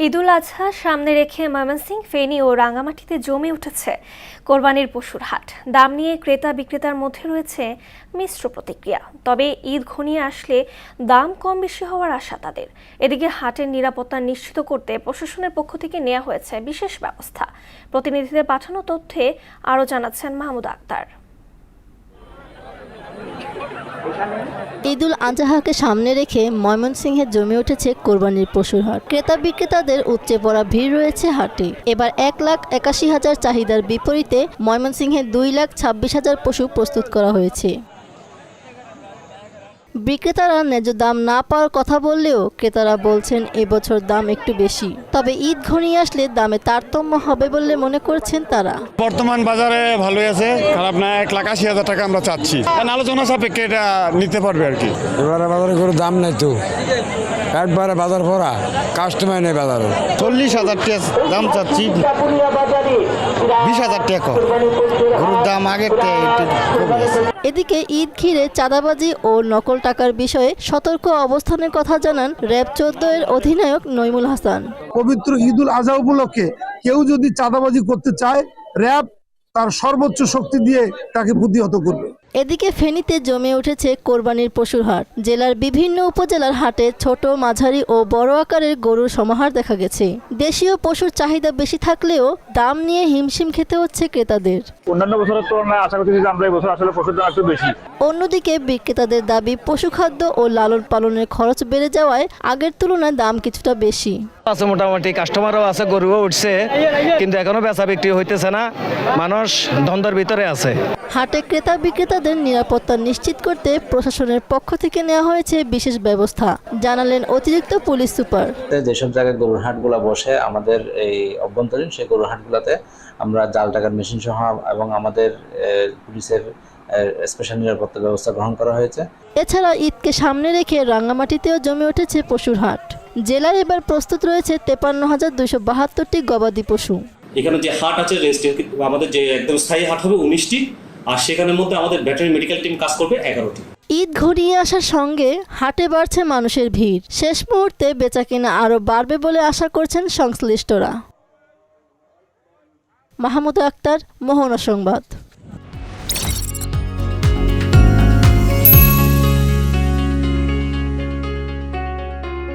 ঈদুল আজহা সামনে রেখে ময়মনসিংহ, ফেনী ও রাঙ্গামাটিতে জমে উঠেছে কোরবানির পশুর হাট। দাম নিয়ে ক্রেতা বিক্রেতার মধ্যে রয়েছে মিশ্র প্রতিক্রিয়া। তবে ঈদ ঘনিয়ে আসলে দাম কম বেশি হওয়ার আশা তাদের। এদিকে হাটের নিরাপত্তা নিশ্চিত করতে প্রশাসনের পক্ষ থেকে নেওয়া হয়েছে বিশেষ ব্যবস্থা। প্রতিনিধিদের পাঠানো তথ্যে আরও জানাচ্ছেন মাহমুদা আক্তার। ঈদুল আজহাকে সামনে রেখে ময়মনসিংহে জমে উঠেছে কোরবানির পশুর হাট। ক্রেতা বিক্রেতাদের উপচে পড়া ভিড় রয়েছে হাটে। এবার 1,81,000 চাহিদার বিপরীতে ময়মনসিংহে 2,26,000 পশু প্রস্তুত করা হয়েছে। বিক্রেতারা ন্যায্য দাম না পাওয়ার কথা বললেও ক্রেতারা বলছেন এবছর দাম একটু বেশি। তবে ঈদ ঘনিয়ে আসলে দামে তারতম্য হবে বলে মনে করছেন তারা। বর্তমান বাজারে ভালোই আছে, খারাপ না। 1,80,000 টাকা আমরা চাচ্ছি, আলোচনা সাপেক্ষে এটা নিতে পারবে আর কি। এবারে বাজারে কোনো দাম নাই তো, একবারে বাজার ভরা, কাস্টমার নেই বাজারে। 40,000 টাকা দাম চাচ্ছি, 20,000 টাকা গরুর দাম আগে। এদিকে ঈদ ঘিরে চাঁদাবাজি ও নকল টাকার বিষয়ে সতর্ক অবস্থানের কথা জানান র্যাব 14 এর অধিনায়ক নইমুল হাসান। পবিত্র ঈদুল আজহা উপলক্ষে কেউ যদি চাঁদাবাজি করতে চায়, র্যাব তার সর্বোচ্চ শক্তি দিয়ে তাকে প্রতিহত করবে। এদিকে ফেনীতে জমে উঠেছে কোরবানির পশুর হাট। জেলার বিভিন্ন উপজেলার হাটে ছোট, মাঝারি ও বড় আকারের গরুর সমাহার দেখা গেছে। দেশীয় পশুর চাহিদা বেশি থাকলেও দাম নিয়ে হিমশিম খেতে হচ্ছে ক্রেতাদের। অন্যান্য বছরের তুলনায় আশা করছি যে আমরা এই বছর আসলে পশুর দাম একটু বেশি। অন্যদিকে বিক্রেতাদের দাবি পশুখাদ্য ও লালন পালনের খরচ বেড়ে যাওয়ায় আগের তুলনায় দাম কিছুটা বেশি আছে। মোটামুটি কাস্টমারও আছে, গরুও উঠছে, কিন্তু এখনো বেচা বিক্রি হইতেছে না, মানুষ দ্বন্দ্বের ভিতরে আছে। হাটে ক্রেতা বিক্রেতাদের নিরাপত্তা নিশ্চিত করতে প্রশাসনের পক্ষ থেকে নেওয়া হয়েছে বিশেষ ব্যবস্থা, জানালেন অতিরিক্ত পুলিশ সুপার। যেসব জায়গায় গরুর হাটগুলো বসে আমাদের এই অভ্যন্তরীণ সেই গরুর হাটগুলোতে আমরা জাল টাকার মেশিন সহ এবং আমাদের পুলিশের স্পেশাল নিরাপত্তা ব্যবস্থা গ্রহণ করা হয়েছে। এছাড়া ঈদকে সামনে রেখে রাঙ্গামাটিতেও জমে উঠেছে পশুর হাট। জেলায় এবার প্রস্তুত রয়েছে 53,272টি গবাদি পশু। এখানে যে হাট আছে আমাদের যে একদম স্থায়ী হাট হবে 19টি, আর সেখানের মধ্যে আমাদের ব্যাটারি মেডিকেল টিম কাজ করবে 11টি। ঈদ ঘনিয়ে আসার সঙ্গে হাটে বাড়ছে মানুষের ভিড়। শেষ মুহূর্তে বেচাকেনা আরও বাড়বে বলে আশা করছেন সংশ্লিষ্টরা। মাহমুদা আক্তার, মোহনা সংবাদ।